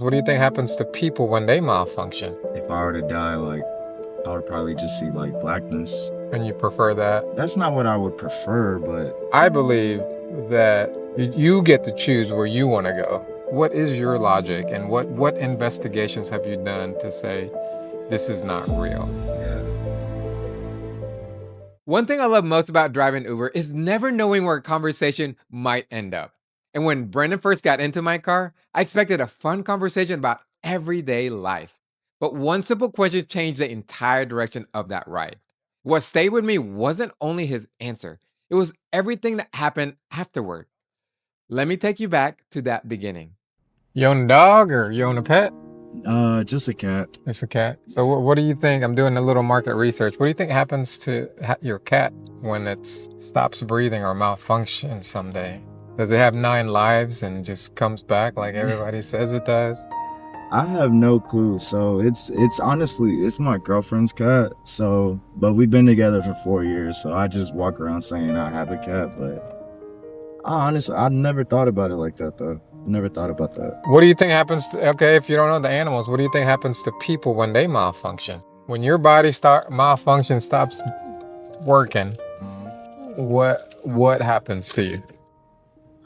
What do you think happens to people when they malfunction? If I were to die, I would probably just see blackness. And you prefer that? That's not what I would prefer, but I believe that you get to choose where you want to go. What is your logic, and what investigations have you done to say this is not real? yeah. One thing I love most about driving Uber is never knowing where a conversation might end up. And when Brendan first got into my car, I expected a fun conversation about everyday life. But one simple question changed the entire direction of that ride. What stayed with me wasn't only his answer, it was everything that happened afterward. Let me take you back to that beginning. You own a dog or you own a pet? Just a cat. It's a cat. So what do you think? I'm doing a little market research. What do you think happens to your cat when it stops breathing or malfunctions someday? Does it have 9 lives and just comes back like everybody says it does? I have no clue. So it's honestly it's my girlfriend's cat. So but we've been together for 4 years. So I just walk around saying I have a cat, but I never thought about it like that though. Never thought about that. What do you think happens to, okay, if you don't know the animals, what do you think happens to people when they malfunction? When your body malfunction stops working, what happens to you?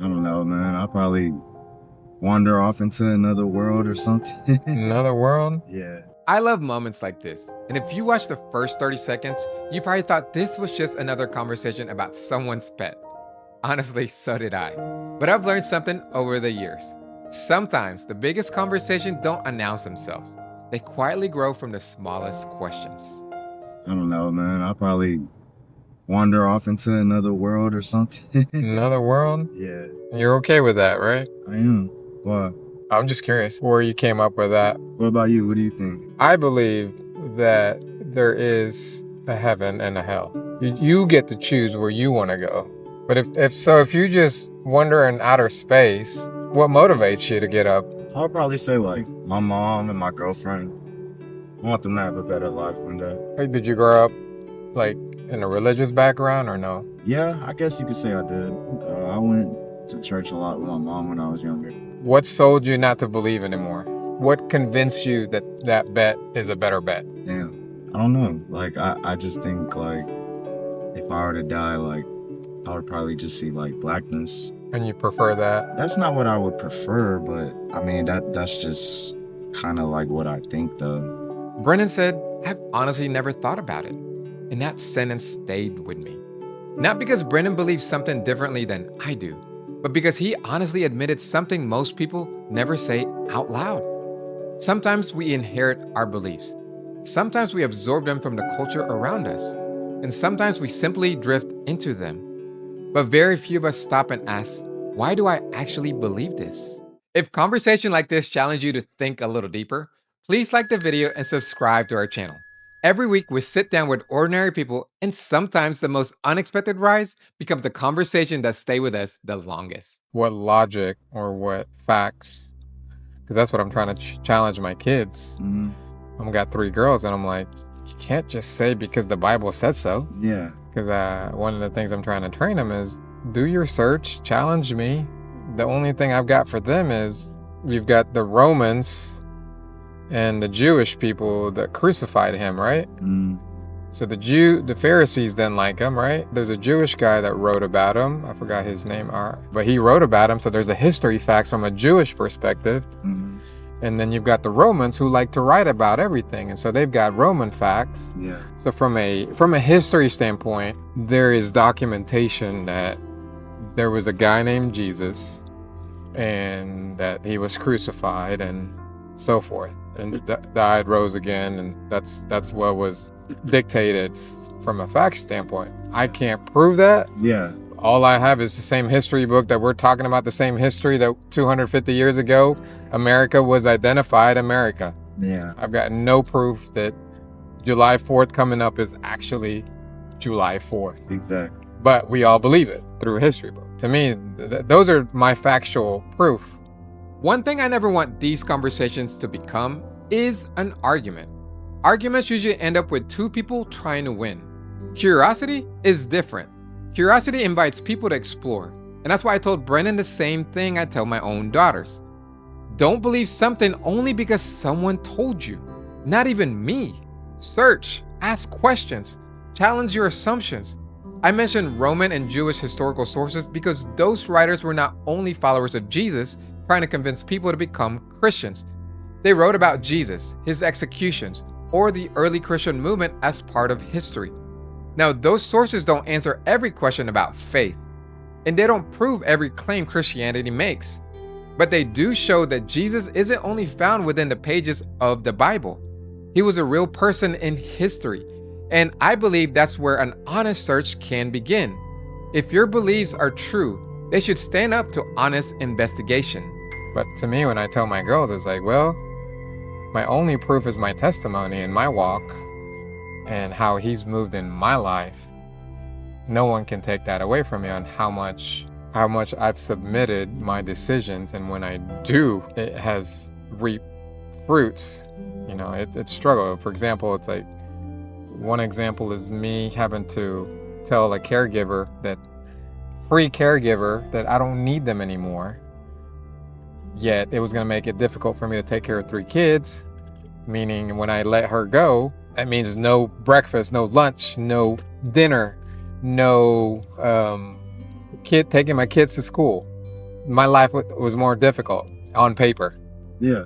I don't know, man. I'll probably wander off into another world or something. Another world? Yeah. I love moments like this. And if you watch the first 30 seconds, you probably thought this was just another conversation about someone's pet. Honestly, so did I. But I've learned something over the years. Sometimes the biggest conversations don't announce themselves. They quietly grow from the smallest questions. I don't know, man. I'll probably wander off into another world or something. Another world? Yeah. You're okay with that, right? I am. Why? I'm just curious where you came up with that. What about you? What do you think? I believe that there is a heaven and a hell. You get to choose where you want to go. But if you just wander in outer space, what motivates you to get up? I'll probably say my mom and my girlfriend. I want them to have a better life one day. Hey, did you grow up in a religious background or no? Yeah, I guess you could say I did. I went to church a lot with my mom when I was younger. What sold you not to believe anymore? What convinced you that bet is a better bet? Damn, I don't know. I just think if I were to die, I would probably just see blackness. And you prefer that? That's not what I would prefer, but I mean that's just kind of what I think though. Brennan said, I've honestly never thought about it. And that sentence stayed with me. Not because Brennan believes something differently than I do, but because he honestly admitted something most people never say out loud. Sometimes we inherit our beliefs. Sometimes we absorb them from the culture around us. And sometimes we simply drift into them. But very few of us stop and ask, why do I actually believe this? If conversation like this challenge you to think a little deeper, please like the video and subscribe to our channel. Every week we sit down with ordinary people, and sometimes the most unexpected rise becomes the conversation that stay with us the longest. What logic or what facts? Because that's what I'm trying to challenge my kids. Mm-hmm. I've got 3 girls and I'm like, you can't just say because the Bible said so. Yeah. Because one of the things I'm trying to train them is do your search, challenge me. The only thing I've got for them is you've got the Romans and the Jewish people that crucified him, right? Mm. So the Pharisees didn't like him, right? There's a Jewish guy that wrote about him. I forgot his name, but he wrote about him. So there's a history facts from a Jewish perspective. Mm-hmm. And then you've got the Romans who like to write about everything. And so they've got Roman facts. Yeah. So from a history standpoint, there is documentation that there was a guy named Jesus and that he was crucified and so forth and died, rose again. And that's what was dictated from a fact standpoint. I can't prove that. Yeah. All I have is the same history book that we're talking about, the same history that 250 years ago, America was identified America. Yeah. I've got no proof that July 4th coming up is actually July 4th. Exactly. But we all believe it through a history book. To me, those are my factual proof. One thing I never want these conversations to become is an argument. Arguments usually end up with 2 people trying to win. Curiosity is different. Curiosity invites people to explore. And that's why I told Brennan the same thing I tell my own daughters. Don't believe something only because someone told you. Not even me. Search, ask questions, challenge your assumptions. I mentioned Roman and Jewish historical sources because those writers were not only followers of Jesus trying to convince people to become Christians. They wrote about Jesus, his executions, or the early Christian movement as part of history. Now, those sources don't answer every question about faith, and they don't prove every claim Christianity makes. But they do show that Jesus isn't only found within the pages of the Bible. He was a real person in history, and I believe that's where an honest search can begin. If your beliefs are true, they should stand up to honest investigation. But to me, when I tell my girls, it's like, well, my only proof is my testimony and my walk and how he's moved in my life. No one can take that away from me on how much I've submitted my decisions, and when I do, it has reaped fruits. You know, it's struggle. For example, it's like, one example is me having to tell a free caregiver that I don't need them anymore. Yet it was going to make it difficult for me to take care of 3 kids, meaning when I let her go, that means no breakfast, no lunch, no dinner, no taking my kids to school. My life was more difficult on paper. Yeah.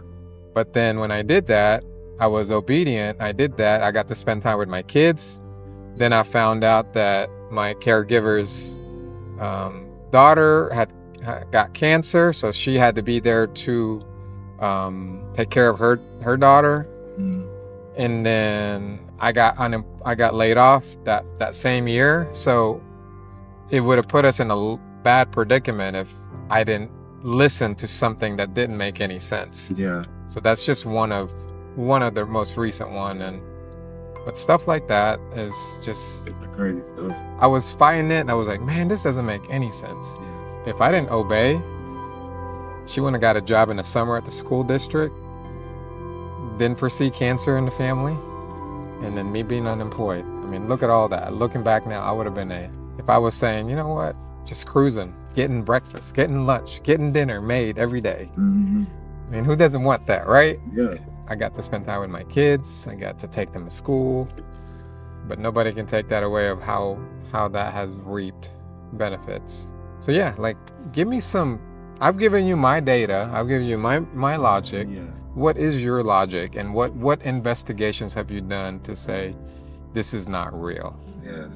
But then when I did that, I was obedient. I did that. I got to spend time with my kids. Then I found out that my caregiver's daughter had got cancer, so she had to be there to take care of her daughter. And then I got laid off that same year. So it would have put us in a bad predicament if I didn't listen to something that didn't make any sense. Yeah. So that's just one of the most recent one. But stuff like that is just Crazy stuff. I was fighting it, and I was like, man, this doesn't make any sense. If I didn't obey, she wouldn't have got a job in the summer at the school district, didn't foresee cancer in the family, and then me being unemployed. I mean, look at all that. Looking back now, I would have been if I was saying, you know what, just cruising, getting breakfast, getting lunch, getting dinner made every day. Mm-hmm. I mean, who doesn't want that, right? Yeah. I got to spend time with my kids. I got to take them to school. But nobody can take that away of how that has reaped benefits. So yeah, like, give me some. I've given you my data. I've given you my logic. Yeah. What is your logic, and what investigations have you done to say this is not real? Yeah.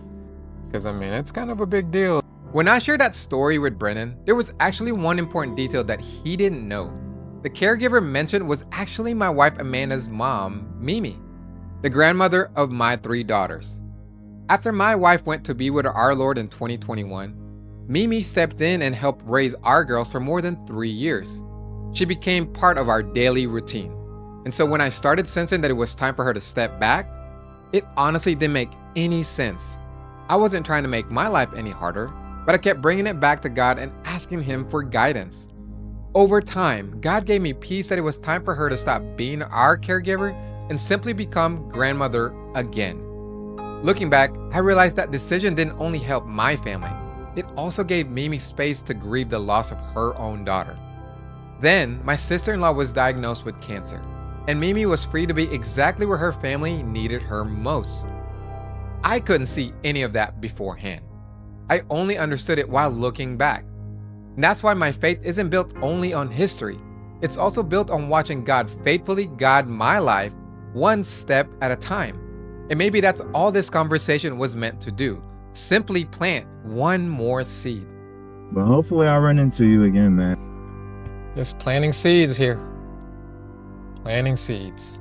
Because I mean, it's kind of a big deal. When I shared that story with Brennan, there was actually one important detail that he didn't know. The caregiver mentioned was actually my wife Amanda's mom, Mimi, the grandmother of my 3 daughters. After my wife went to be with our Lord in 2021, Mimi stepped in and helped raise our girls for more than 3 years. She became part of our daily routine. And so when I started sensing that it was time for her to step back, it honestly didn't make any sense. I wasn't trying to make my life any harder, but I kept bringing it back to God and asking Him for guidance. Over time, God gave me peace that it was time for her to stop being our caregiver and simply become grandmother again. Looking back, I realized that decision didn't only help my family, it also gave Mimi space to grieve the loss of her own daughter. Then, my sister-in-law was diagnosed with cancer, and Mimi was free to be exactly where her family needed her most. I couldn't see any of that beforehand. I only understood it while looking back. And that's why my faith isn't built only on history. It's also built on watching God faithfully guide my life one step at a time. And maybe that's all this conversation was meant to do. Simply plant one more seed. But hopefully I'll run into you again, man. Just planting seeds here. Planting seeds.